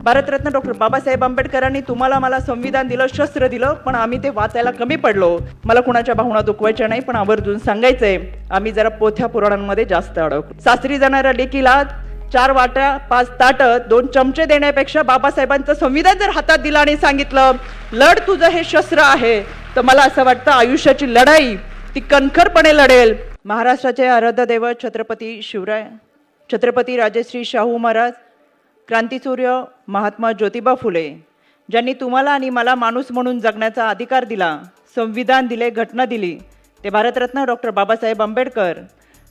Bharat Ratna doctor Babasaheb आंबेडकरांनी तुम्हाला मला संविधान दिलं, शस्त्र दिलं, पण आम्ही ते वाचायला कमी पडलो. मला कुणाच्या भावना दुखवायच्या नाही, पण आवर्जून सांगायचंय आम्ही जरा पोथ्या पुराणांमध्ये जास्त अडकलो. सासरी जाणाऱ्या लेकीला 4 वाट्या 5 ताटं 2 चमचे देण्यापेक्षा बाबासाहेबांचं संविधान जर हातात दिलं आणि सांगितलं लढ, तुझं हे शस्त्र आहे, तर मला असं वाटतं आयुष्याची लढाई ती कणखरपणे लढेल. महाराष्ट्राचे आराध्य दैवत छत्रपती शिवराय, छत्रपती राजश्री शाहू महाराज, क्रांतीसूर्य महात्मा ज्योतिबा फुले, ज्यांनी तुम्हाला आणि मला माणूस म्हणून जगण्याचा अधिकार दिला, संविधान दिले, घटना दिली, ते भारतरत्न डॉक्टर बाबासाहेब आंबेडकर,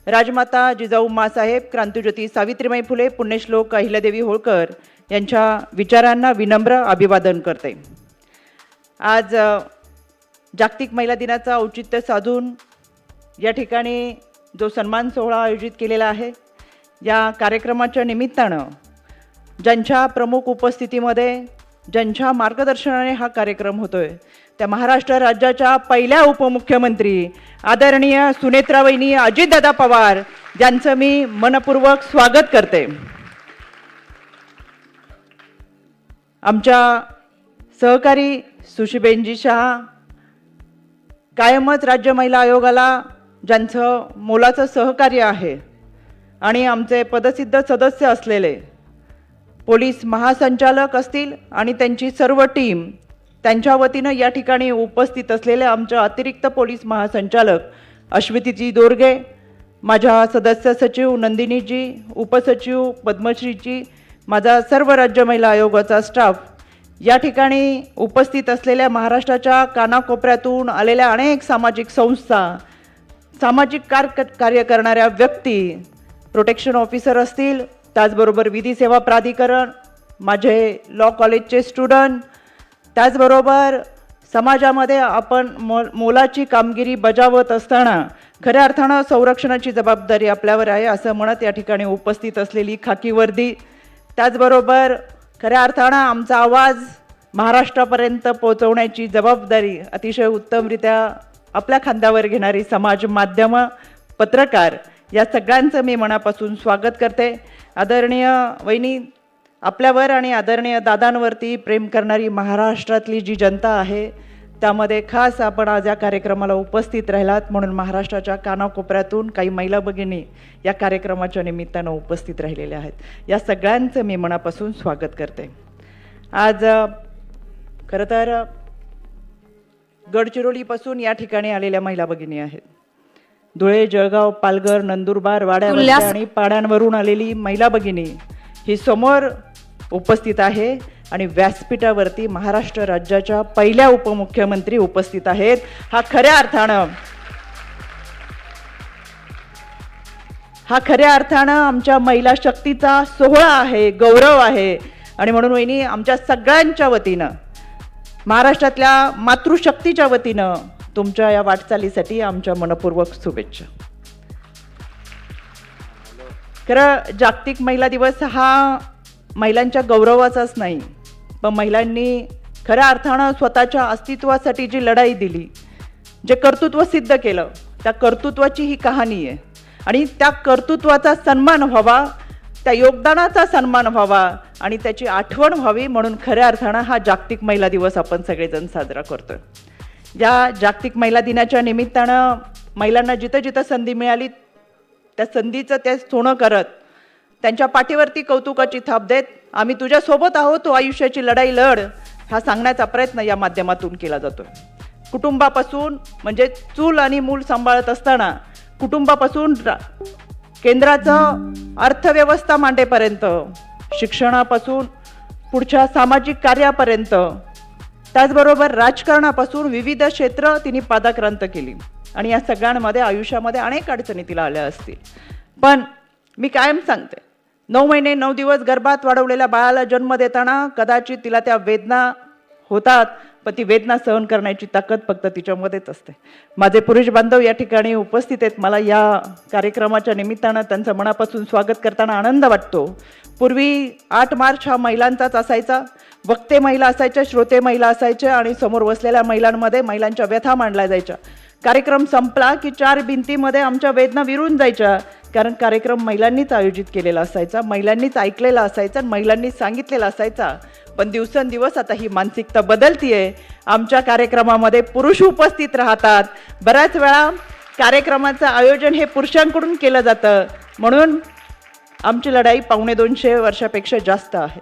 राजमाता जिजाऊ माँसाहेब, क्रांतिज्योती सावित्रीबाई फुले, पुण्यश्लोक अहिल्यादेवी होळकर यांच्या विचारांना विनम्र अभिवादन करते. आज जागतिक महिला दिनाचं औचित्य साधून या ठिकाणी जो सन्मान सोहळा आयोजित केलेला आहे, या कार्यक्रमाच्या निमित्तानं ज्यांच्या प्रमुख उपस्थितीमध्ये, ज्यांच्या मार्गदर्शनाने हा कार्यक्रम होतोय, त्या महाराष्ट्र राज्याच्या पहिल्या उपमुख्यमंत्री आदरणीय सुनेत्रावहिनी अजितदादा पवार यांचं मी मनपूर्वक स्वागत करते. आमच्या सहकारी सुशीबेनजी शहा, कायमच राज्य महिला आयोगाला ज्यांचं मोलाचं सहकार्य आहे, आणि आमचे पदसिद्ध सदस्य असलेले पोलीस महासंचालक असतील आणि त्यांची सर्व टीम, त्यांच्या वतीनं या ठिकाणी उपस्थित असलेले आमच्या अतिरिक्त पोलीस महासंचालक अश्वितीजी दोरगे, माझ्या सदस्य सचिव नंदिनीजी, उपसचिव पद्मश्रीजी, माझा सर्व राज्य महिला आयोगाचा स्टाफ, या ठिकाणी उपस्थित असलेल्या महाराष्ट्राच्या कानाकोपऱ्यातून आलेल्या अनेक सामाजिक संस्था, सामाजिक कार्य करणाऱ्या व्यक्ती, प्रोटेक्शन ऑफिसर असतील, त्याचबरोबर विधी सेवा प्राधिकरण, माझे लॉ कॉलेजचे स्टुडंट, त्याचबरोबर समाजामध्ये आपण मोलाची कामगिरी बजावत असताना खऱ्या अर्थानं संरक्षणाची जबाबदारी आपल्यावर आहे असं म्हणत या ठिकाणी उपस्थित असलेली खाकी वर्दी, त्याचबरोबर खऱ्या अर्थानं आमचा आवाज महाराष्ट्रापर्यंत पोहोचवण्याची जबाबदारी अतिशय उत्तमरित्या आपल्या खांद्यावर घेणारी समाज माध्यमं, पत्रकार, या सगळ्यांचं मी मनापासून स्वागत करते. आदरणीय वहिनी, आपल्यावर आणि आदरणीय दादांवरती प्रेम करणारी महाराष्ट्रातली जी जनता आहे, त्यामध्ये खास आपण आज या कार्यक्रमाला उपस्थित राहिलात, म्हणून महाराष्ट्राच्या कानाकोपऱ्यातून काही महिला भगिनी या कार्यक्रमाच्या निमित्तानं उपस्थित राहिलेल्या आहेत. या सगळ्यांचं मी मनापासून स्वागत करते. आज खरं तर गडचिरोलीपासून या ठिकाणी आलेल्या महिला भगिनी आहेत. धुळे, जळगाव, पालघर, नंदुरबार, वाड्या आणि पाड्यांवरून आलेली महिला भगिनी ही समोर उपस्थित आहे आणि व्यासपीठावरती महाराष्ट्र राज्याच्या पहिल्या उपमुख्यमंत्री उपस्थित आहेत. हा खऱ्या अर्थानं आमच्या महिला शक्तीचा सोहळा आहे, गौरव आहे. आणि म्हणून वहिनी, आमच्या सगळ्यांच्या वतीनं, महाराष्ट्रातल्या मातृशक्तीच्या वतीनं तुमच्या या वाटचालीसाठी आमच्या मनपूर्वक शुभेच्छा. खरं जागतिक महिला दिवस हा महिलांच्या गौरवाचाच नाही, पण महिलांनी खऱ्या अर्थानं स्वतःच्या अस्तित्वासाठी जी लढाई दिली, जे कर्तृत्व सिद्ध केलं, त्या कर्तृत्वाची ही कहाणी आहे. आणि त्या कर्तृत्वाचा सन्मान व्हावा, त्या योगदानाचा सन्मान व्हावा आणि त्याची आठवण व्हावी, म्हणून खऱ्या अर्थानं हा जागतिक महिला दिवस आपण सगळेजण साजरा करतोय. या जागतिक महिला दिनाच्या निमित्तानं महिलांना जिथं जिथं संधी मिळाली त्या संधीचं ते सोनं करत, त्यांच्या पाठीवरती कौतुकाची थाप देत, आम्ही तुझ्यासोबत आहोत, तू आयुष्याची लढाई लढ, हा सांगण्याचा प्रयत्न या माध्यमातून केला जातोय. कुटुंबापासून, म्हणजे चूल आणि मूल सांभाळत असताना, कुटुंबापासून केंद्राचं अर्थव्यवस्था मांडेपर्यंत, शिक्षणापासून पुढच्या सामाजिक कार्यापर्यंत, त्याचबरोबर राजकारणापासून विविध क्षेत्र तिने पादाक्रांत केली. आणि या सगळ्यांमध्ये आयुष्यामध्ये अनेक अडचणी तिला आल्या असतील, पण मी कायम सांगते, 9 महिने 9 दिवस गर्भात वाढवलेल्या बाळाला जन्म देताना कदाचित तिला त्या वेदना होतात, पण ती वेदना सहन करण्याची ताकद फक्त तिच्यामध्येच असते. माझे पुरुष बांधव या ठिकाणी उपस्थित आहेत. मला या कार्यक्रमाच्या निमित्तानं त्यांचं मनापासून स्वागत करताना आनंद वाटतो. पूर्वी 8 मार्च हा महिलांचाच असायचा. वक्ते महिला असायच्या, श्रोते महिला असायच्या आणि समोर बसलेल्या महिलांमध्ये महिलांच्या व्यथा मांडल्या जायच्या. कार्यक्रम संपला की 4 भिंतीमध्ये आमच्या वेदना विरून जायच्या, कारण कार्यक्रम महिलांनीच आयोजित केलेला असायचा, महिलांनीच ऐकलेला असायचा, महिलांनीच सांगितलेला असायचा. पण दिवसेंदिवस आता ही मानसिकता बदलतीये. आमच्या कार्यक्रमामध्ये पुरुष उपस्थित राहतात. बऱ्याच वेळा कार्यक्रमाचं आयोजन हे पुरुषांकडून केलं जातं, म्हणून आमची लढाई 250 वर्षापेक्षा जास्त आहे.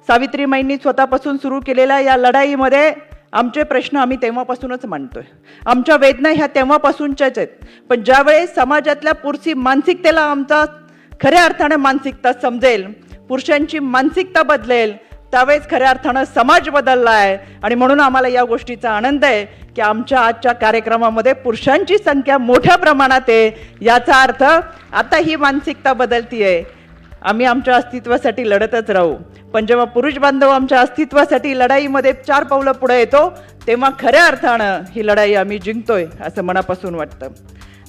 सावित्रीमाईंनी स्वतःपासून सुरू केलेल्या या लढाईमध्ये आमचे प्रश्न आम्ही तेव्हापासूनच मांडतोय. आमच्या वेदना ह्या तेव्हापासूनच्याच आहेत. पण ज्यावेळेस समाजातल्या पुरुषी मानसिकतेला आमचा खऱ्या अर्थाने मानसिकता समजेल, पुरुषांची मानसिकता बदलेल, त्यावेळेस खऱ्या अर्थानं समाज बदलला आहे. आणि म्हणून आम्हाला या गोष्टीचा आनंद आहे की आमच्या आजच्या कार्यक्रमामध्ये पुरुषांची संख्या मोठ्या प्रमाणात आहे. याचा अर्थ आता ही मानसिकता बदलतीये. आम्ही आमच्या अस्तित्वासाठी लढतच राहू, पण जेव्हा पुरुष बांधव आमच्या अस्तित्वासाठी लढाईमध्ये 4 पावलं पुढे येतो, तेव्हा खऱ्या अर्थानं ही लढाई आम्ही जिंकतोय असं मनापासून वाटतं.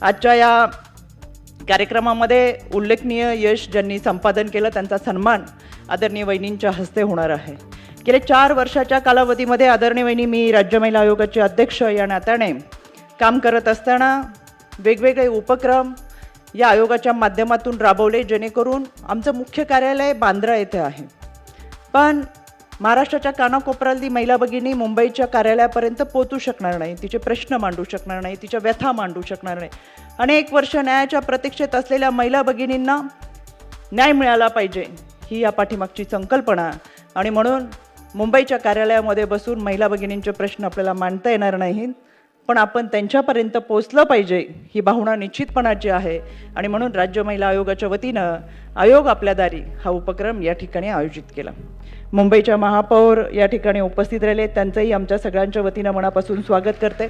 आजच्या या कार्यक्रमामध्ये उल्लेखनीय यश ज्यांनी संपादन केलं त्यांचा सन्मान आदरणीय वहिनींच्या हस्ते होणार आहे. गेल्या 4 वर्षाच्या कालावधीमध्ये आदरणीय वहिनी, मी राज्य महिला आयोगाचे अध्यक्ष या नात्याने काम करत असताना वेगवेगळे उपक्रम या आयोगाच्या माध्यमातून राबवले, जेणेकरून आमचं मुख्य कार्यालय बांद्रा येथे आहे. पण महाराष्ट्राच्या कानाकोपऱ्यातली महिला भगिनी मुंबईच्या कार्यालयापर्यंत पोहोचू शकणार नाही, तिचे प्रश्न मांडू शकणार नाही, तिच्या व्यथा मांडू शकणार नाही. अनेक वर्ष न्यायाच्या प्रतीक्षेत असलेल्या महिला भगिनींना न्याय मिळाला पाहिजे, ही या पाठीमागची संकल्पना. आणि म्हणून मुंबईच्या कार्यालयामध्ये बसून महिला भगिनींचे प्रश्न आपल्याला मांडता येणार नाहीत, पण आपण त्यांच्यापर्यंत पोचलं पाहिजे, ही भावना निश्चितपणाची आहे. आणि म्हणून राज्य महिला आयोगाच्या वतीनं आयोग आपल्या दारी हा उपक्रम या ठिकाणी आयोजित केला. मुंबईच्या महापौर या ठिकाणी उपस्थित राहिले, त्यांचंही आमच्या सगळ्यांच्या वतीनं मनापासून स्वागत करते.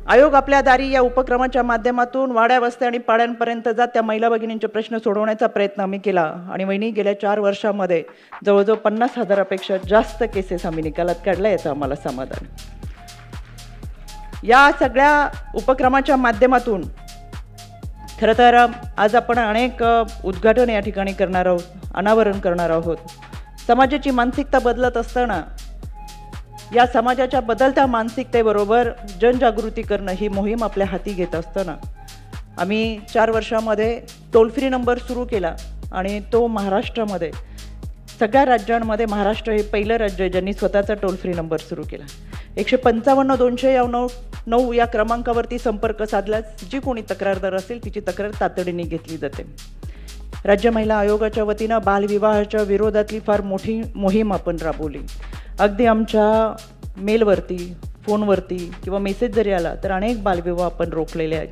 आयोग आपल्या दारी या उपक्रमाच्या माध्यमातून वाड्या वस्त्या आणि पाड्यांपर्यंत जात त्या महिला भगिनींचे प्रश्न सोडवण्याचा प्रयत्न आम्ही केला. आणि वहिनी, गेल्या 4 वर्षामध्ये जवळजवळ 50,000पेक्षा जास्त केसेस आम्ही निकालात काढल्या, याचं आम्हाला समाधान. या सगळ्या उपक्रमाच्या माध्यमातून खरं तर आज आपण अनेक उद्घाटन या ठिकाणी करणार आहोत, अनावरण करणार आहोत. समाजाची मानसिकता बदलत असताना या समाजाच्या बदलत्या मानसिकतेबरोबर जनजागृती करणं ही मोहीम आपल्या हाती घेत असताना आम्ही 4 वर्षामध्ये टोल फ्री नंबर सुरू केला. आणि तो महाराष्ट्रामध्ये सगळ्या राज्यांमध्ये महाराष्ट्र हे पहिलं राज्य आहे ज्यांनी स्वतःचा टोल फ्री नंबर सुरू केला. 155-200-9 या क्रमांकावरती संपर्क साधल्यास जी कोणी तक्रारदार असेल तिची तक्रार तातडीने घेतली जाते. राज्य महिला आयोगाच्या वतीनं बालविवाहाच्या विरोधातली फार मोठी मोहीम आपण राबवली. अगदी आमच्या मेलवरती, फोनवरती किंवा मेसेज जरी आला तर अनेक बालविवाह आपण रोखलेले आहेत.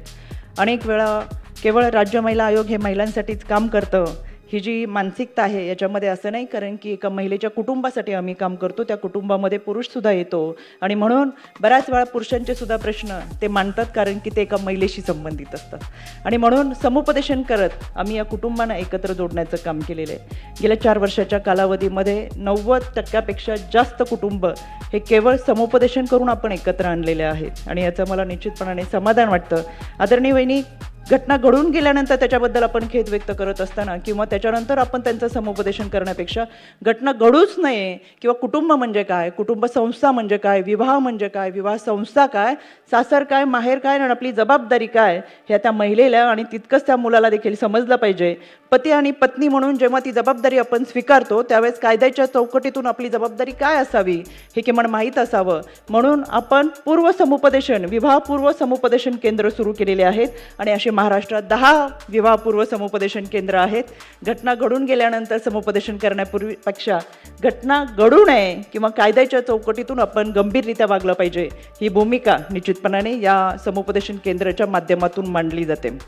अनेक वेळा केवळ राज्य महिला आयोग हे महिलांसाठीच काम करतं, ही जी मानसिकता आहे याच्यामध्ये असं नाही, कारण की एका महिलेच्या कुटुंबासाठी आम्ही काम करतो, त्या कुटुंबामध्ये पुरुषसुद्धा येतो. आणि म्हणून बऱ्याच वेळा पुरुषांचे सुद्धा प्रश्न ते मांडतात, कारण की ते एका महिलेशी संबंधित असतात. आणि म्हणून समुपदेशन करत आम्ही या कुटुंबांना एकत्र जोडण्याचं काम केलेलं आहे. गेल्या 4 वर्षाच्या कालावधीमध्ये 90% जास्त कुटुंब हे केवळ समुपदेशन करून आपण एकत्र आणलेले आहेत. आणि याचं मला निश्चितपणाने समाधान वाटतं. आदरणीय वहिनी, घटना घडून गेल्यानंतर त्याच्याबद्दल आपण खेद व्यक्त करत असताना किंवा त्याच्यानंतर आपण त्यांचं समुपदेशन करण्यापेक्षा घटना घडूच नये किंवा कुटुंब म्हणजे काय, कुटुंब संस्था म्हणजे काय, विवाह म्हणजे काय, विवाह संस्था काय, सासर काय, माहेर काय आणि आपली जबाबदारी काय, ह्या त्या महिलेला आणि तितकंच त्या मुलाला देखील समजलं पाहिजे. पती आणि पत्नी म्हणून जेव्हा ती जबाबदारी आपण स्वीकारतो त्यावेळेस कायद्याच्या चौकटीतून आपली जबाबदारी काय असावी हे किमान माहीत असावं. म्हणून आपण पूर्व समुपदेशन, विवाहपूर्व समुपदेशन केंद्र सुरू केलेले आहेत. आणि असे महाराष्ट्रात 10 विवाहपूर्व समुपदेशन केंद्र आहेत. घटना घडून गेल्यानंतर समुपदेशन करण्यापूर्वीपेक्षा घटना घडू नये किंवा कायद्याच्या चौकटीतून आपण गंभीररित्या वागलं पाहिजे, ही भूमिका निश्चितपणाने या समुपदेशन केंद्राच्या माध्यमातून मांडली जाते.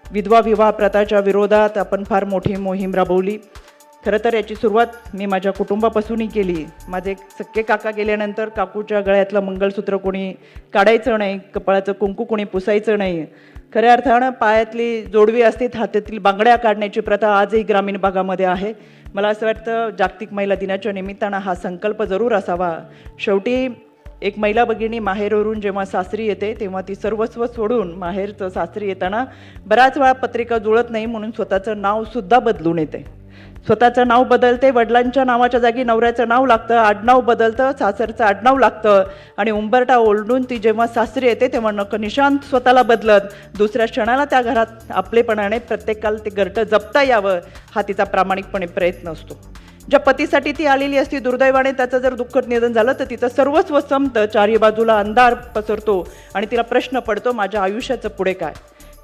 विधवा विवाह प्रथाच्या विरोधात आपण फार मोठी मोहीम राबवली. खरं तर याची सुरुवात मी माझ्या कुटुंबापासूनही केली. माझे सख्खे काका गेल्यानंतर काकूच्या गळ्यातलं मंगळसूत्र कोणी काढायचं नाही, कपाळाचं कुंकू कोणी पुसायचं नाही. खऱ्या अर्थानं पायातली जोडवी असते, हातातील बांगड्या काढण्याची प्रथा आजही ग्रामीण भागामध्ये आहे. मला असं वाटतं जागतिक महिला दिनाच्या निमित्तानं हा संकल्प जरूर असावा. शेवटी एक महिला भगिनी माहेरवरून जेव्हा सासरी येते तेव्हा ती सर्वस्व सोडून माहेरचं सासरी येताना बऱ्याच वेळा पत्रिका जुळत नाही म्हणून स्वतःचं नावसुद्धा बदलून येते. स्वतःचं नाव बदलते, वडिलांच्या नावाच्या जागी नवऱ्याचं नाव लागतं, आडनाव बदलतं, सासरचं आडनाव लागतं आणि उंबरठा ओलडून ती जेव्हा सासरी येते तेव्हा निशांत स्वतःला बदलत दुसऱ्या क्षणाला त्या घरात आपलेपणाने प्रत्येकाला ते घरटं जपता यावं हा तिचा प्रामाणिकपणे प्रयत्न असतो. ज्या पतीसाठी ती आलेली असती दुर्दैवाने त्याचं जर दुःखद निधन झालं तर तिचं सर्वस्व संपतं, चारही बाजूला अंधार पसरतो आणि तिला प्रश्न पडतो माझ्या आयुष्याचं पुढे काय.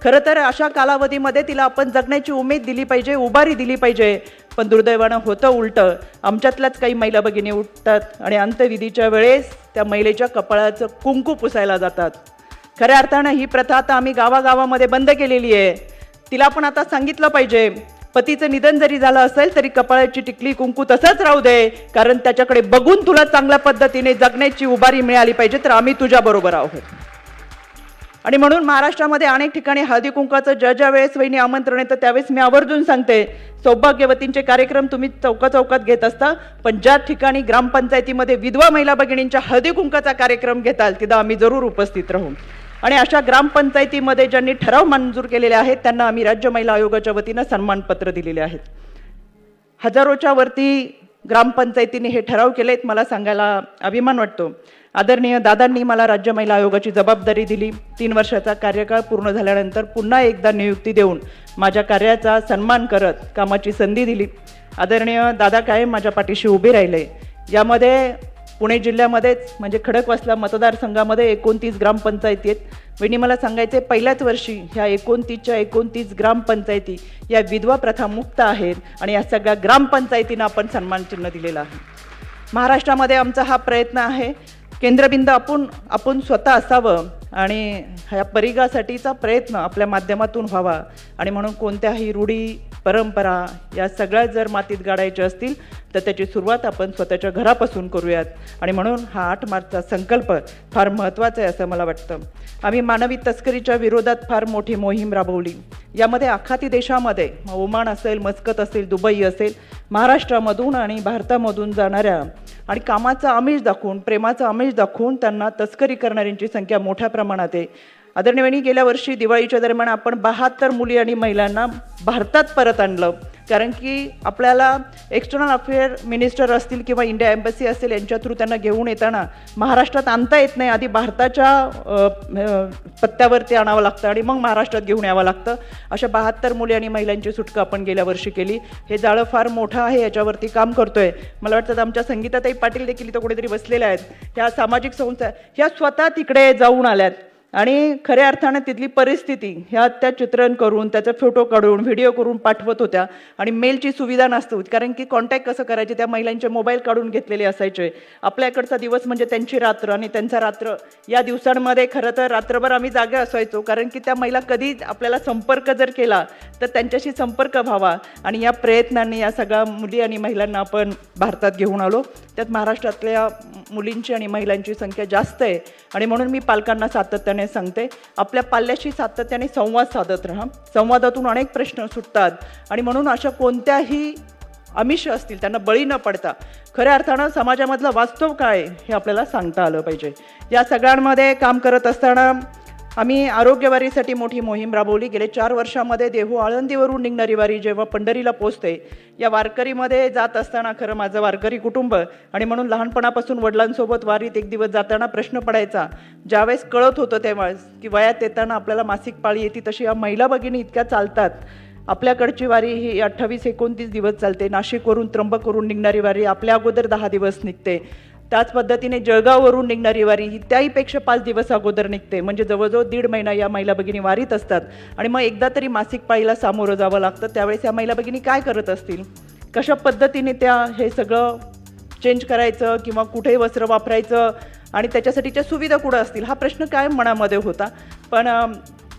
खरं तर अशा कालावधीमध्ये तिला आपण जगण्याची उमेद दिली पाहिजे, उभारी दिली पाहिजे. पण दुर्दैवानं होतं उलटं. आमच्यातल्याच काही महिला भगिनी उठतात आणि अंत्यविधीच्या वेळेस त्या महिलेच्या कपाळाचं कुंकू पुसायला जातात. खऱ्या अर्थानं ही प्रथा आता आम्ही गावागावामध्ये बंद केलेली आहे. तिला आपण आता सांगितलं पाहिजे पतीचं निधन जरी झालं असेल तरी कपाळाची टिकली कुंकू तसंच राहू दे, कारण त्याच्याकडे बघून तुला चांगल्या पद्धतीने जगण्याची उभारी मिळाली पाहिजे, तर आम्ही तुझ्याबरोबर आहोत. आणि म्हणून महाराष्ट्रामध्ये अनेक ठिकाणी हळदी कुंकाचं ज्या वेळेस वहिनी आमंत्रण येतं त्यावेळेस मी आवर्जून सांगते सौभाग्यवतींचे कार्यक्रम तुम्ही चौकात घेत असता, पण ज्या ठिकाणी ग्रामपंचायतीमध्ये विधवा महिला भगिनींच्या हळदी कुंकाचा कार्यक्रम घेताल तिथं आम्ही जरूर उपस्थित राहू. आणि अशा ग्रामपंचायतीमध्ये ज्यांनी ठराव मंजूर केलेले आहेत त्यांना आम्ही राज्य महिला आयोगाच्या वतीनं सन्मानपत्र दिलेले आहेत. हजारोच्या वरती ग्रामपंचायतीने हे ठराव केलेत. मला सांगायला अभिमान वाटतो. आदरणीय दादांनी मला राज्य महिला आयोगाची जबाबदारी दिली. 3 वर्षाचा कार्यकाळ पूर्ण झाल्यानंतर पुन्हा एकदा नियुक्ती देऊन माझ्या कार्याचा सन्मान करत कामाची संधी दिली. आदरणीय दादा कायम माझ्या पाठीशी उभे राहिले. यामध्ये पुणे जिल्ह्यामध्येच म्हणजे खडकवासला मतदारसंघामध्ये 29 ग्रामपंचायती आहेत. वहिनी मला सांगायचे पहिल्याच वर्षी ह्या 29च्या 29 ग्रामपंचायती या विधवा प्रथा मुक्त आहेत आणि या सगळ्या ग्रामपंचायतींना आपण सन्मानचिन्ह दिलेलं आहे. महाराष्ट्रामध्ये आमचा हा प्रयत्न आहे. केंद्रबिंदू आपण स्वतः असावं आणि ह्या परिघासाठीचा प्रयत्न आपल्या माध्यमातून व्हावा. आणि म्हणून कोणत्याही रूढी परंपरा या सगळ्या जर मातीत गाडायच्या असतील तर त्याची सुरुवात आपण स्वतःच्या घरापासून करूयात. आणि म्हणून हा 8 मार्चचा संकल्प फार महत्त्वाचा आहे असं मला वाटतं. आम्ही मानवी तस्करीच्या विरोधात फार मोठी मोहीम राबवली. यामध्ये आखाती देशामध्ये ओमान असेल, मस्कत असेल, दुबई असेल, महाराष्ट्रामधून आणि भारतामधून जाणाऱ्या आणि कामाचा आमिष दाखवून, प्रेमाचा आमिष दाखवून त्यांना तस्करी करणाऱ्यांची संख्या मोठ्या प्रमाणात आहे. आदरणीय वहिनी गेल्या वर्षी दिवाळीच्या दरम्यान आपण 72 मुली आणि महिलांना भारतात परत आणलं. कारण की आपल्याला एक्सटर्नल अफेअर मिनिस्टर असतील किंवा इंडिया एम्बसी असेल यांच्या थ्रू त्यांना घेऊन येताना महाराष्ट्रात आणता येत नाही. आधी भारताच्या पत्त्यावरती आणावं लागतं आणि मग महाराष्ट्रात घेऊन यावं लागतं. अशा 72 मुली आणि महिलांची सुटका आपण गेल्या वर्षी केली. हे जाळं फार मोठं आहे, याच्यावरती काम करतोय. मला वाटतं आमच्या संगीताताई पाटील देखील इथं कुठेतरी बसलेल्या आहेत. ह्या सामाजिक संस्था ह्या स्वतः तिकडे जाऊन आल्यात आणि खऱ्या अर्थानं तिथली परिस्थिती ह्या त्या चित्रण करून त्याचे फोटो काढून व्हिडिओ करून पाठवत होत्या. आणि मेलची सुविधा नसते कारण की कॉन्टॅक्ट कसं करायचे, त्या महिलांचे मोबाईल काढून घेतलेले असायचे. आपल्याकडचा दिवस म्हणजे त्यांची रात्र आणि त्यांचा रात्र. या दिवसांमध्ये खरं तर रात्रभर आम्ही जागे असायचो कारण की त्या महिला कधी आपल्याला संपर्क जर केला तर त्यांच्याशी संपर्क व्हावा. आणि या प्रयत्नांनी या सगळ्या मुली आणि महिलांना आपण भारतात घेऊन आलो. त्यात महाराष्ट्रातल्या मुलींची आणि महिलांची संख्या जास्त आहे. आणि म्हणून मी पालकांना सातत्याने सांगते आपल्या पाल्याशी सातत्याने संवाद साधत राहा. संवादातून अनेक प्रश्न सुटतात आणि म्हणून अशा कोणत्याही आमिष असतील त्यांना बळी न पडता खऱ्या अर्थानं समाजामधलं वास्तव काय हे आपल्याला सांगता आलं पाहिजे. या सगळ्यांमध्ये काम करत असताना आम्ही आरोग्यवारीसाठी मोठी मोहीम राबवली. गेले 4 वर्षामध्ये देहू आळंदीवरून निघणारी वारी जेव्हा पंढरीला पोचते या वारकरीमध्ये जात असताना खरं माझं वारकरी कुटुंब आणि म्हणून लहानपणापासून वडिलांसोबत वारीत एक दिवस जाताना प्रश्न पडायचा. ज्यावेळेस कळत होतं तेव्हाच की वयात येताना आपल्याला मासिक पाळी येते तशी या महिला भगिनी इतक्या चालतात. आपल्याकडची वारी ही 28-29 दिवस चालते. नाशिकवरून त्र्यंबकवरून निघणारी वारी आपल्या अगोदर 10 दिवस निघते. त्याच पद्धतीने जळगाववरून निघणारी वारी ही त्याहीपेक्षा 5 दिवस अगोदर निघते. म्हणजे जवळजवळ 1.5 महिना या महिला भगिनी वारीत असतात. आणि मग एकदा तरी मासिक पाळीला सामोरं जावं लागतं. त्यावेळेस या महिला भगिनी काय करत असतील, कशा पद्धतीने त्या हे सगळं चेंज करायचं किंवा कुठे वस्त्र वापरायचं आणि त्याच्यासाठीच्या सुविधा कुठं असतील हा प्रश्न कायम मनामध्ये होता. पण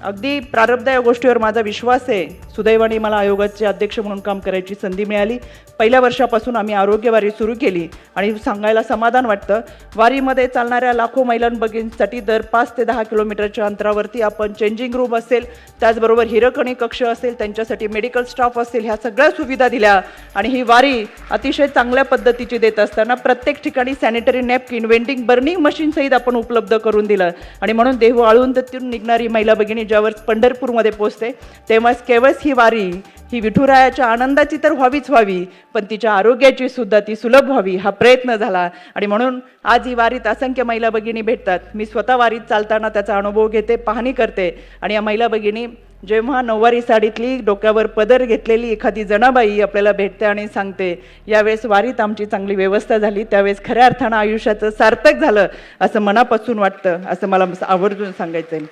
अगदी प्रारब्ध या गोष्टीवर माझा विश्वास आहे. सुदैवाने मला आयोगाचे अध्यक्ष म्हणून काम करायची संधी मिळाली. पहिल्या वर्षापासून आम्ही आरोग्यवारी सुरू केली आणि सांगायला समाधान वाटतं वारीमध्ये चालणाऱ्या लाखो महिला भगिनींसाठी दर 5 ते 10 किलोमीटरच्या अंतरावरती आपण चेंजिंग रूम असेल, त्याचबरोबर हिरकणी कक्ष असेल, त्यांच्यासाठी मेडिकल स्टाफ असेल, ह्या सगळ्या सुविधा दिल्या आणि ही वारी अतिशय चांगल्या पद्धतीची देत असताना प्रत्येक ठिकाणी sanitary napkin vending burning machine सहित आपण उपलब्ध करून दिलं आणि म्हणून देहू आळंदीतून निघणारी महिला भगिनी ज्यावर पंढरपूरमध्ये पोहोचते तेव्हाच केवळच ही वारी ही विठुरायाच्या आनंदाची तर व्हावीच व्हावी, पण तिच्या आरोग्याची सुद्धा ती सुलभ व्हावी हा प्रयत्न झाला आणि म्हणून आज ही वारीत असंख्य महिला भगिनी भेटतात. मी स्वतः वारीत चालताना त्याचा अनुभव घेते, पाहणी करते आणि या महिला भगिनी जेव्हा नऊवारी साडीतली डोक्यावर पदर घेतलेली एखादी जनाबाई आपल्याला भेटते आणि सांगते यावेळेस वारीत आमची चांगली व्यवस्था झाली, त्यावेळेस खऱ्या अर्थानं आयुष्याचं सार्थक झालं असं मनापासून वाटतं, असं मला आवर्जून सांगायचं आहे.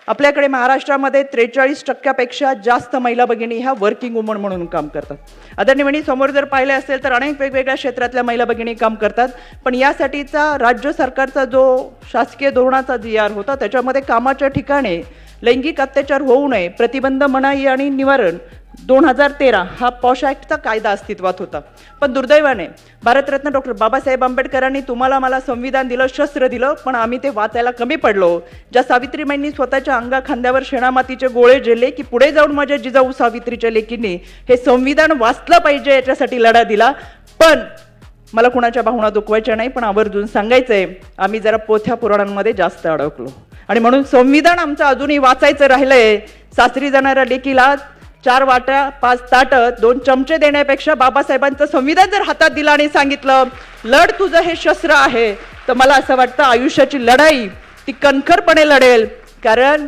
आपल्याकडे महाराष्ट्रामध्ये 43% जास्त महिला भगिनी ह्या वर्किंग वुमन म्हणून काम करतात. आदरणीय समोर जर पाहिले असेल तर अनेक वेगवेगळ्या क्षेत्रातल्या महिला भगिनी काम करतात, पण यासाठीचा राज्य सरकारचा जो शासकीय धोरणाचा जी होता त्याच्यामध्ये कामाच्या ठिकाणी लैंगिक अत्याचार होऊ नये प्रतिबंध मनाई आणि निवारण 2013 हा पॉश ॲक्टचा कायदा अस्तित्वात होता. पण दुर्दैवाने भारतरत्न डॉक्टर बाबासाहेब आंबेडकरांनी तुम्हाला मला संविधान दिलं, शस्त्र दिलं, पण आम्ही ते वाचायला कमी पडलो. ज्या सावित्रीबाईंनी स्वतःच्या अंगा खांद्यावर शेणामातीचे गोळे झेलले की पुढे जाऊन माझ्या जिजाऊ सावित्रीच्या लेकींनी हे संविधान वाचलं पाहिजे याच्यासाठी लढा दिला. पण मला कुणाच्या भावना दुखवायच्या नाही, पण आवर्जून सांगायचंय आम्ही जरा पोथ्या पुराणांमध्ये जास्त अडकलो आणि म्हणून संविधान आमचं अजूनही वाचायचं राहिलंय. सासरी जाणाऱ्या लेकीला 4 वाट्या 5 ताटं 2 चमचे देण्यापेक्षा बाबासाहेबांचं संविधान जर हातात दिलं आणि सांगितलं लढ तुझं हे शस्त्र आहे, तर मला असं वाटतं आयुष्याची लढाई ती कणखरपणे लढेल. कारण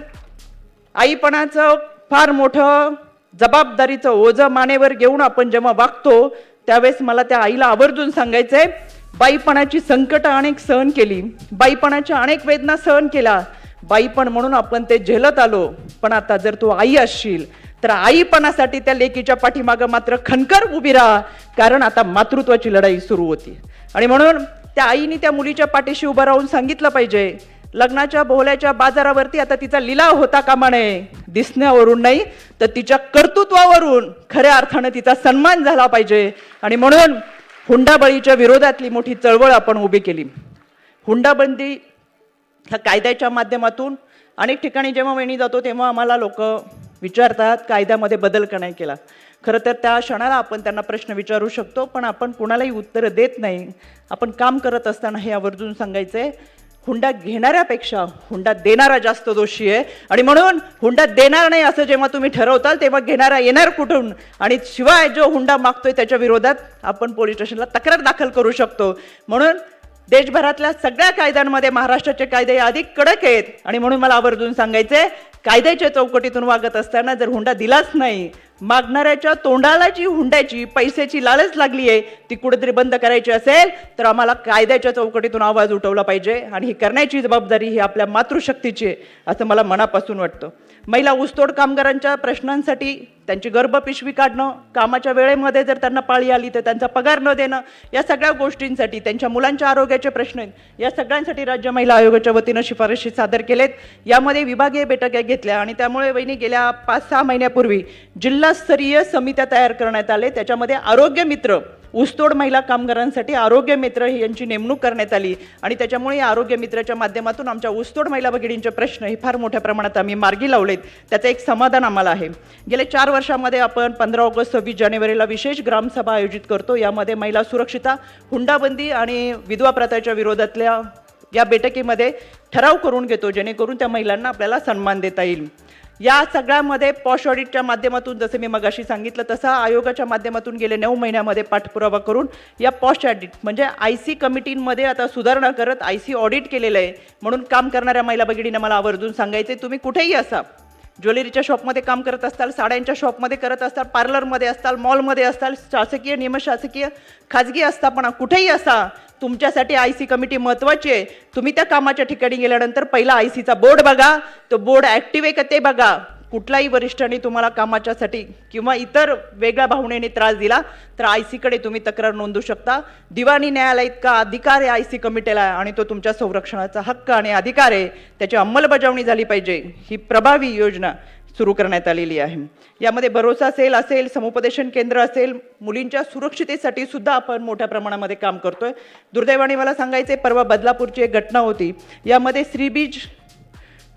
आईपणाचं फार मोठं जबाबदारीचं ओझं मानेवर घेऊन आपण जेव्हा वागतो त्यावेळेस मला त्या आईला आवर्जून सांगायचंय बाईपणाची संकट अनेक सहन केली, बाईपणाच्या अनेक वेदना सहन केला, बाईपण म्हणून आपण ते झेलत आलो. पण आता जर तू आई असशील तर आईपणासाठी त्या लेकीच्या पाठीमागं मात्र खणकर उभी राहा, कारण आता मातृत्वाची लढाई सुरू होती. आणि म्हणून त्या आईने त्या मुलीच्या पाठीशी उभं राहून सांगितलं पाहिजे लग्नाच्या बोहल्याच्या बाजारावरती आता तिचा लिलाव होता कामा नये, दिसण्यावरून नाही तर तिच्या कर्तृत्वावरून खऱ्या अर्थानं तिचा सन्मान झाला पाहिजे. आणि म्हणून हुंडाबळीच्या विरोधातली मोठी चळवळ आपण उभी केली. हुंडाबंदी ह्या कायद्याच्या माध्यमातून अनेक ठिकाणी जेव्हा वेणी जातो तेव्हा आम्हाला लोक विचारतात कायद्यामध्ये बदल का नाही केला. खरं तर त्या क्षणाला आपण त्यांना प्रश्न विचारू शकतो, पण आपण कुणालाही उत्तरं देत नाही. आपण काम करत असताना हे आवर्जून सांगायचंय हुंडा घेणाऱ्यापेक्षा हुंडा देणारा जास्त दोषी आहे. आणि म्हणून हुंडा देणार नाही असं जेव्हा तुम्ही ठरवताल तेव्हा घेणारा येणार कुठून, आणि शिवाय जो हुंडा मागतोय त्याच्या विरोधात आपण पोलीस स्टेशनला तक्रार दाखल करू शकतो. म्हणून देशभरातल्या सगळ्या कायद्यांमध्ये महाराष्ट्राचे कायदे अधिक कडक आहेत आणि म्हणून मला आवर्जून सांगायचंय कायद्याच्या चौकटीतून वागत असताना जर हुंडा दिलाच नाही, मागणाऱ्याच्या तोंडाला जी हुंड्याची पैशाची लालच लागली आहे ती कुठेतरी बंद करायची असेल तर आम्हाला कायद्याच्या चौकटीतून आवाज उठवला पाहिजे आणि ही करण्याची जबाबदारी ही आपल्या मातृशक्तीची आहे असं मला मनापासून वाटतं. महिला ऊसतोड कामगारांच्या प्रश्नांसाठी त्यांची गर्भपिशवी काढणं, कामाच्या वेळेमध्ये जर त्यांना पाळी आली तर त्यांचा पगार न देणं, या सगळ्या गोष्टींसाठी त्यांच्या मुलांच्या आरोग्याचे प्रश्न आहेत, या सगळ्यांसाठी राज्य महिला आयोगाच्या वतीनं शिफारशी सादर केलेत. यामध्ये विभागीय बैठका घेतल्या आणि त्यामुळे वहिनी गेल्या 5-6 महिन्यापूर्वी जिल्हास्तरीय समित्या तयार करण्यात आले. त्याच्यामध्ये आरोग्य मित्र ऊसतोड महिला कामगारांसाठी आरोग्य मित्र ही यांची नेमणूक करण्यात आली आणि त्याच्यामुळे या आरोग्य मित्राच्या माध्यमातून आमच्या ऊसतोड महिला भगिनींचे प्रश्न हे फार मोठ्या प्रमाणात आम्ही मार्गी लावलेत. त्याचं एक समाधान आम्हाला आहे. गेल्या 4 वर्षामध्ये आपण 15 ऑगस्ट 26 जानेवारीला विशेष ग्रामसभा आयोजित करतो. यामध्ये महिला सुरक्षिता, हुंडाबंदी आणि विधवा प्रथेच्या विरोधातल्या या बैठकीमध्ये ठराव करून घेतो जेणेकरून त्या महिलांना आपल्याला सन्मान देता येईल. या सगळ्यामध्ये पॉश ऑडिटच्या माध्यमातून जसं मी मगाशी सांगितलं तसं आयोगाच्या माध्यमातून गेले 9 महिन्यामध्ये पाठपुरावा करून या पॉश ऑडिट म्हणजे IC कमिटींमध्ये आता सुधारणा करत IC ऑडिट केलेलं आहे. म्हणून काम करणाऱ्या महिला भगिनींना मला आवर्जून सांगायचे तुम्ही कुठेही असा, ज्वेलरीच्या शॉपमध्ये काम करत असताल, साड्यांच्या शॉपमध्ये करत असताल, पार्लरमध्ये असताल, मॉलमध्ये असताल, शासकीय निमशासकीय खाजगी आस्थापना कुठेही असा, तुमच्यासाठी IC कमिटी महत्त्वाची आहे. तुम्ही त्या कामाच्या ठिकाणी गेल्यानंतर पहिला ICचा बोर्ड बघा, तो बोर्ड ॲक्टिव्ह आहे का ते बघा. कुठलाही वरिष्ठांनी तुम्हाला कामाच्यासाठी किंवा इतर वेगळ्या भावनेने त्रास दिला तर ICकडे तुम्ही तक्रार नोंदवू शकता. दिवाणी न्यायालय इतका अधिकार आहे IC कमिटीला आणि तो तुमच्या संरक्षणाचा हक्क आणि अधिकार आहे, त्याची अंमलबजावणी झाली पाहिजे. ही प्रभावी योजना सुरू करण्यात आलेली आहे. यामध्ये भरोसा असेल, समुपदेशन केंद्र असेल, मुलींच्या सुरक्षितेसाठी सुद्धा आपण मोठ्या प्रमाणामध्ये काम करतोय. दुर्दैवाने मला सांगायचे परवा बदलापूरची एक घटना होती. यामध्ये श्रीबीज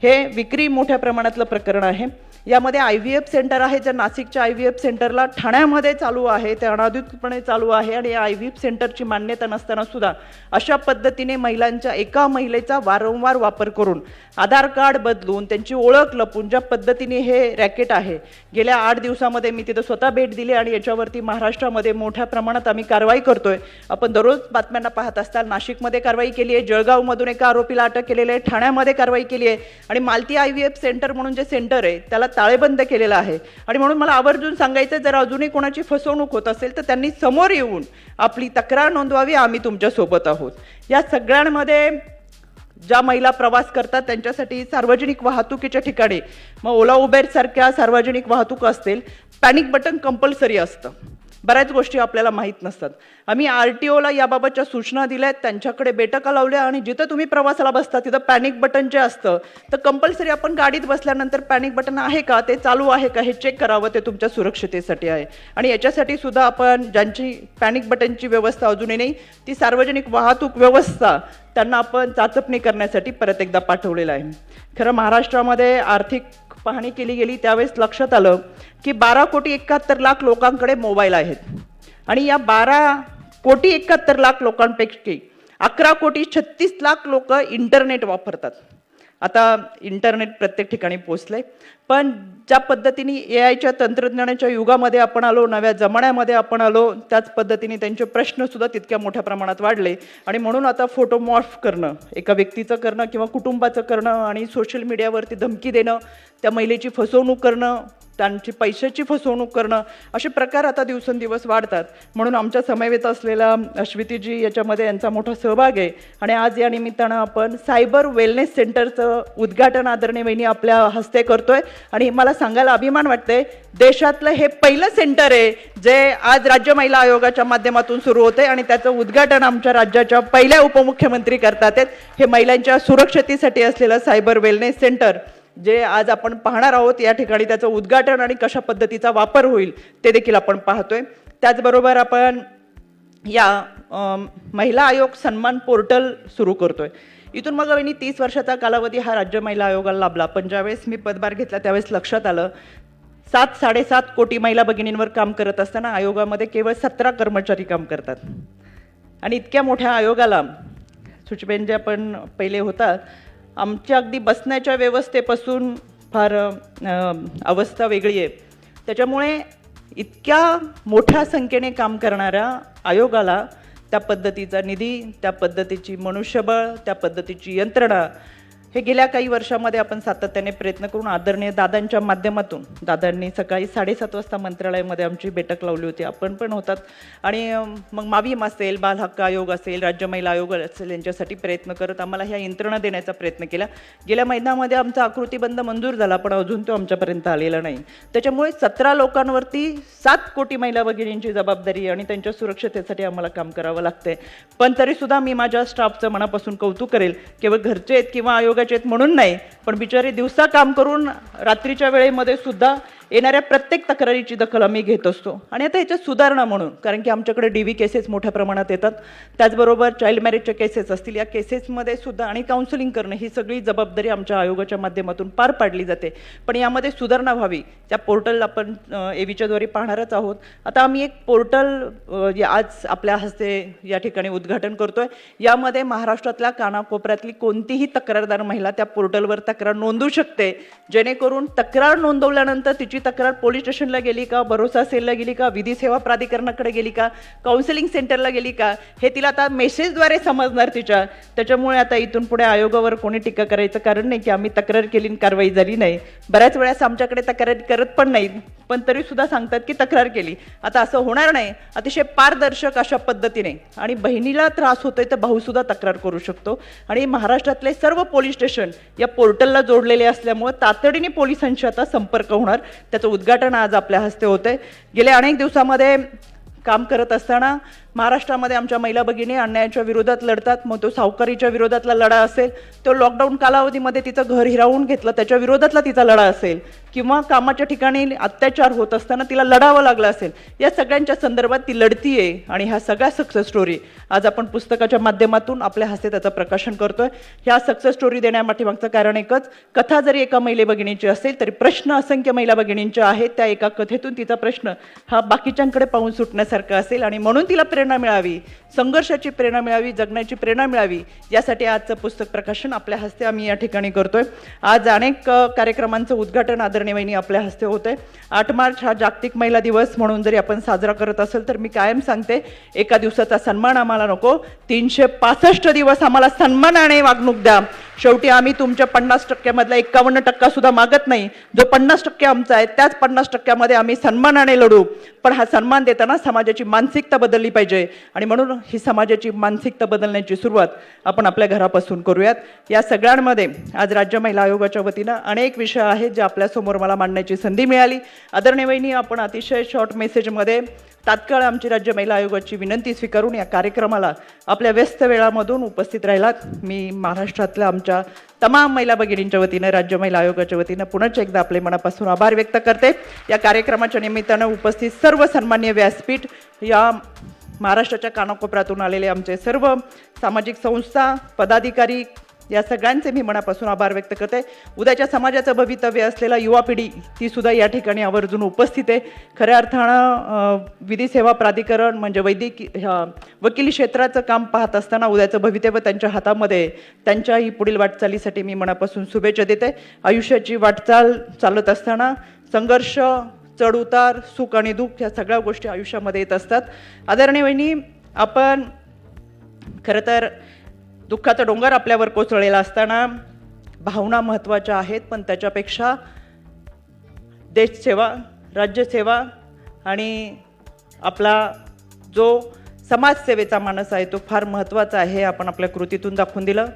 हे विक्री मोठ्या प्रमाणातलं प्रकरण आहे. यामध्ये IVF सेंटर आहे, जे नाशिकच्या IVF सेंटरला ठाण्यामध्ये चालू आहे, ते अनाधिकृतपणे चालू आहे आणि IVF सेंटरची मान्यता नसताना सुद्धा अशा पद्धतीने महिलांच्या एका महिलेचा वारंवार वापर करून आधार कार्ड बदलून त्यांची ओळख लपून ज्या पद्धतीने हे रॅकेट आहे, गेल्या 8 दिवसामध्ये मी तिथं स्वतः भेट दिली आणि याच्यावरती महाराष्ट्रामध्ये मोठ्या प्रमाणात आम्ही कारवाई करतोय. आपण दररोज बातम्यांना पाहत असताल, नाशिकमध्ये कारवाई केली आहे, जळगावमधून एका आरोपीला अटक केलेली आहे, ठाण्यामध्ये कारवाई केली आहे आणि मालती IVF सेंटर म्हणून जे सेंटर आहे त्याला ताळेबंद केलेलं आहे. आणि म्हणून मला आवर्जून सांगायचं, जर अजूनही कोणाची फसवणूक होत असेल तर त्यांनी समोर येऊन आपली तक्रार नोंदवावी, आम्ही तुमच्या सोबत आहोत. या सगळ्यांमध्ये ज्या महिला प्रवास करतात त्यांच्यासाठी सार्वजनिक वाहतुकीच्या ठिकाणी मग ओला उबेर सारख्या सार्वजनिक वाहतूक असतील, पॅनिक बटन कंपल्सरी असतं. बऱ्याच गोष्टी आपल्याला माहीत नसतात. आम्ही RTOला याबाबतच्या सूचना दिल्या आहेत, त्यांच्याकडे बैठका लावल्या आणि जिथं तुम्ही प्रवासाला बसता तिथं पॅनिक बटन जे असतं तर कंपल्सरी आपण गाडीत बसल्यानंतर पॅनिक बटन आहे का, ते चालू आहे का हे चेक करावं, ते तुमच्या सुरक्षिततेसाठी आहे. आणि याच्यासाठी सुद्धा आपण ज्यांची पॅनिक बटनची व्यवस्था अजूनही नाही, ती सार्वजनिक वाहतूक व्यवस्था त्यांना आपण चाचपणी करण्यासाठी परत एकदा पाठवलेलं आहे. खरं महाराष्ट्रामध्ये आर्थिक पाहणी केली गेली त्यावेळेस लक्षात आलं की 12,71,00,000 लोकांकडे मोबाईल आहेत आणि या 12,71,00,000 लोकांपैकी 11,36,00,000 लोक इंटरनेट वापरतात. आता इंटरनेट प्रत्येक ठिकाणी पोचलंय, पण ज्या पद्धतीने AIच्या तंत्रज्ञानाच्या युगामध्ये आपण आलो, नव्या जमान्यामध्ये आपण आलो, त्याच पद्धतीने त्यांचे प्रश्न सुद्धा तितक्या मोठ्या प्रमाणात वाढले. आणि म्हणून आता फोटो मॉर्फ करणं, एका व्यक्तीचं करणं किंवा कुटुंबाचं करणं आणि सोशल मीडियावरती धमकी देणं, त्या महिलेची फसवणूक करणं, त्यांची पैशाची फसवणूक करणं, असे प्रकार आता दिवसेंदिवस वाढतात. म्हणून आमच्या समवेत असलेला अश्वितीजी याच्यामध्ये यांचा मोठा सहभाग आहे आणि आज या निमित्तानं आपण सायबर वेलनेस सेंटरचं उद्घाटन आदरणीय वहिनी आपल्या हस्ते करतोय. आणि मला सांगायला अभिमान वाटतंय, देशातलं हे पहिलं सेंटर आहे जे आज राज्य महिला आयोगाच्या माध्यमातून सुरू होते आणि त्याचं उद्घाटन आमच्या राज्याच्या पहिल्या उपमुख्यमंत्री करतात आहेत. हे महिलांच्या सुरक्षतेसाठी असलेलं सायबर वेलनेस सेंटर जे आज आपण पाहणार आहोत, या ठिकाणी त्याचं उद्घाटन आणि कशा पद्धतीचा वापर होईल ते देखील आपण पाहतोय. त्याचबरोबर आपण या महिला आयोग सन्मान पोर्टल सुरू करतोय. इथून मग वहिनी 30 वर्षाचा कालावधी हा राज्य महिला आयोगाला लाभला, पण ज्यावेळेस मी पदभार घेतला त्यावेळेस लक्षात आलं 7-7.5 कोटी महिला भगिनींवर काम करत असताना आयोगामध्ये केवळ 17 कर्मचारी काम करतात. आणि इतक्या मोठ्या आयोगाला सुचिबेन जे आपण पहिले होतात, आमच्या अगदी बसण्याच्या व्यवस्थेपासून फार अवस्था वेगळी आहे. त्याच्यामुळे इतक्या मोठ्या संख्येने काम करणाऱ्या आयोगाला त्या पद्धतीचा निधी, त्या पद्धतीची मनुष्यबळ, त्या पद्धतीची यंत्रणा हे गेल्या काही वर्षामध्ये आपण सातत्याने प्रयत्न करून आदरणीय दादांच्या माध्यमातून, दादांनी सकाळी 7:30 वाजता मंत्रालयामध्ये आमची बैठक लावली होती, आपण पण होतात. आणि मग मावीम असेल, बाल हक्क आयोग असेल, राज्य महिला आयोग असेल, यांच्यासाठी प्रयत्न करत आम्हाला ह्या यंत्रणा देण्याचा प्रयत्न केला. गेल्या महिन्यामध्ये आमचा आकृतीबंध मंजूर झाला, पण अजून तो आमच्यापर्यंत आलेला नाही. त्याच्यामुळे 17 लोकांवरती 7 कोटी महिला भगिनींची जबाबदारी आणि त्यांच्या सुरक्षतेसाठी आम्हाला काम करावं लागतंय. पण तरीसुद्धा मी माझ्या स्टाफचं मनापासून कौतुक करेल, केवळ घरचे आहेत किंवा आयोगाचे आहेत म्हणून नाही, पण बिचारे दिवसा काम करून रात्रीच्या वेळेमध्ये सुद्धा येणाऱ्या प्रत्येक तक्रारीची दखल आम्ही घेत असतो. आणि आता याच्यात सुधारणा म्हणून, कारण की आमच्याकडे DV केसेस मोठ्या प्रमाणात येतात, त्याचबरोबर चाइल्ड मॅरेजच्या केसेस असतील, या केसेसमध्ये सुद्धा आणि काउन्सिलिंग करणं ही सगळी जबाबदारी आमच्या आयोगाच्या माध्यमातून पार पाडली जाते. पण यामध्ये सुधारणा व्हावी, त्या पोर्टल आपण AVच्या द्वारे पाहणारच आहोत. आता आम्ही एक पोर्टल आज आपल्या हस्ते या ठिकाणी उद्घाटन करतोय. यामध्ये महाराष्ट्रातल्या कानाकोपऱ्यातली कोणतीही तक्रारदार महिला त्या पोर्टलवर तक्रार नोंदवू शकते, जेणेकरून तक्रार नोंदवल्यानंतर तिची तक्रार पोलीस स्टेशनला गेली का, भरोसा सेलला गेली का, विधी सेवा प्राधिकरणाकडे गेली का, काउन्सिलिंग सेंटरला गेली का, हे तिला आता मेसेजद्वारे समजणार तिच्या. त्याच्यामुळे आता इथून पुढे आयोगावर कोणी टीका करायचं कारण नाही की आम्ही तक्रार केली आणि कारवाई झाली नाही. बऱ्याच वेळेस आमच्याकडे तक्रार करत पण नाहीत, पण तरी सुद्धा सांगतात की तक्रार केली. आता असं होणार नाही. अतिशय पारदर्शक अशा पद्धतीने, आणि बहिणीला त्रास होतोय तर भाऊ सुद्धा तक्रार करू शकतो. आणि महाराष्ट्रातले सर्व पोलीस स्टेशन या पोर्टलला जोडलेले असल्यामुळे तातडीने पोलिसांशी आता संपर्क होणार. त्याचं उद्घाटन आज आपल्या हस्ते होतंय. गेल्या अनेक दिवसामध्ये काम करत असताना महाराष्ट्रामध्ये आमच्या महिला भगिनी अन्यायाच्या विरोधात लढतात. मग तो सावकारीच्या विरोधातला लढा असेल, तो लॉकडाऊन कालावधीमध्ये तिचं घर हिरावून घेतलं त्याच्या विरोधातला तिचा लढा असेल, किंवा कामाच्या ठिकाणी अत्याचार होत असताना तिला लढावं लागलं असेल, या सगळ्यांच्या संदर्भात ती लढतीये. आणि ह्या सगळ्या सक्सेस स्टोरी आज आपण पुस्तकाच्या माध्यमातून आपल्या हस्ते त्याचं प्रकाशन करतोय. ह्या सक्सेस स्टोरी देण्यापाठीमागचं कारण एकच, कथा जरी एका महिला भगिनीची असेल तरी प्रश्न असंख्य महिला भगिनींचे आहेत. त्या एका कथेतून तिचा प्रश्न हा बाकीच्यांकडे पाहून सुटण्यासारखा असेल आणि म्हणून तिला प्रेरणा मिळावी, संघर्षाची प्रेरणा मिळावी, जगण्याची प्रेरणा मिळावी, यासाठी आजचं पुस्तक प्रकाशन आपल्या हस्ते आम्ही या ठिकाणी करतोय. आज अनेक कार्यक्रमांचं उद्घाटन आदरणीय वहिनी आपल्या हस्ते होतंय. 8 मार्च हा जागतिक महिला दिवस म्हणून जरी आपण साजरा करत असेल तर मी कायम सांगते, एका दिवसाचा सन्मान आम्हाला नको, 365 दिवस आम्हाला सन्मानाने वागणूक द्या. शेवटी आम्ही तुमच्या 50% मधला 51% सुद्धा मागत नाही. जो 50% आमचा आहे त्याच 50% आम्ही सन्मानाने लढू. पण हा सन्मान देताना समाजाची मानसिकता बदलली पाहिजे आणि म्हणून ही समाजाची मानसिकता बदलण्याची सुरुवात आपण आपल्या घरापासून करूयात. या सगळ्यांमध्ये आज राज्य महिला आयोगाच्या वतीनं अनेक विषय आहेत जे आपल्यासमोर मला मांडण्याची संधी मिळाली. आदरणीय वहिनी, आपण अतिशय शॉर्ट मेसेजमध्ये तात्काळ आमची राज्य महिला आयोगाची विनंती स्वीकारून या कार्यक्रमाला आपल्या व्यस्त वेळामधून उपस्थित राहिलात. मी महाराष्ट्रातल्या आमच्या तमाम महिला भगिनींच्या वतीनं, राज्य महिला आयोगाच्या वतीनं पुनश्च एकदा आपले मनापासून आभार व्यक्त करते. या कार्यक्रमाच्या निमित्तानं उपस्थित सर्व सन्मान्य व्यासपीठ, या महाराष्ट्राच्या कानाकोपऱ्यातून आलेले आमचे सर्व सामाजिक संस्था, पदाधिकारी, या सगळ्यांचे मी मनापासून आभार व्यक्त करते. उद्याच्या समाजाचं भवितव्य असलेला युवा पिढी ती सुद्धा या ठिकाणी आवर्जून उपस्थित आहे. खऱ्या अर्थानं विधी सेवा प्राधिकरण म्हणजे वकिली क्षेत्राचं काम पाहत असताना उद्याचं भवितव्य त्यांच्या हातामध्ये, त्यांच्याही पुढील वाटचालीसाठी मी मनापासून शुभेच्छा देते. आयुष्याची वाटचाल चालत असताना संघर्ष, चढ उतार, सुख आणि दुःख या सगळ्या गोष्टी आयुष्यामध्ये येत असतात. आदरणीय वहिनी, आपण खरं तर दुःखाचा डोंगर आपल्यावर कोसळलेला असताना भावना महत्त्वाच्या आहेत, पण त्याच्यापेक्षा देशसेवा, राज्यसेवा आणि आपला जो समाजसेवेचा मानस आहे तो फार महत्त्वाचा आहे. आपण आपल्या कृतीतून दाखवून दिलं.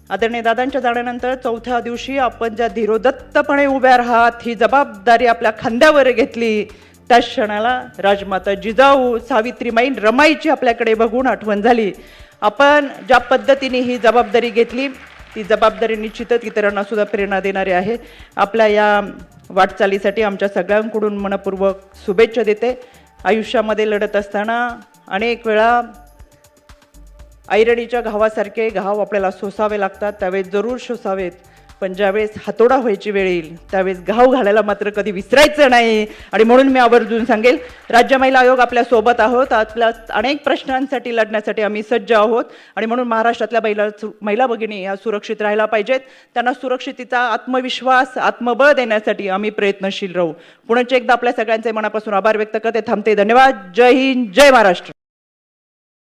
आदरणीय दादांच्या जाण्यानंतर 4थ्या दिवशी आपण ज्या धीरोदत्तपणे उभ्या राहत ही जबाबदारी आपल्या खांद्यावर घेतली, त्या क्षणाला राजमाता जिजाऊ, सावित्रीमाई, रमाईची आपल्याकडे बघून आठवण झाली. आपण ज्या पद्धतीने ही जबाबदारी घेतली, ती जबाबदारी निश्चितच इतरांना सुद्धा प्रेरणा देणारी आहे. आपल्या या वाटचालीसाठी आमच्या सगळ्यांकडून मनपूर्वक शुभेच्छा देते. आयुष्यामध्ये लढत असताना अनेक वेळा ऐरणीच्या घावासारखे घाव आपल्याला सोसावे लागतात, त्यावेळेस जरूर सोसावेत, पण ज्यावेळेस हातोडा व्हायची वेळ येईल त्यावेळेस घाव घालायला मात्र कधी विसरायचं नाही. आणि म्हणून मी आवर्जून सांगेल, राज्य महिला आयोग आपल्या सोबत आहोत. आपल्या अनेक प्रश्नांसाठी लढण्यासाठी आम्ही सज्ज आहोत आणि म्हणून महाराष्ट्रातल्या महिला भगिनी या सुरक्षित राहायला पाहिजेत. त्यांना सुरक्षिततेचा आत्मविश्वास, आत्मबळ देण्यासाठी आम्ही प्रयत्नशील राहू. पुन्हा एकदा आपल्या सगळ्यांचे मनापासून आभार व्यक्त करते. थांबते. धन्यवाद. जय हिंद, जय महाराष्ट्र.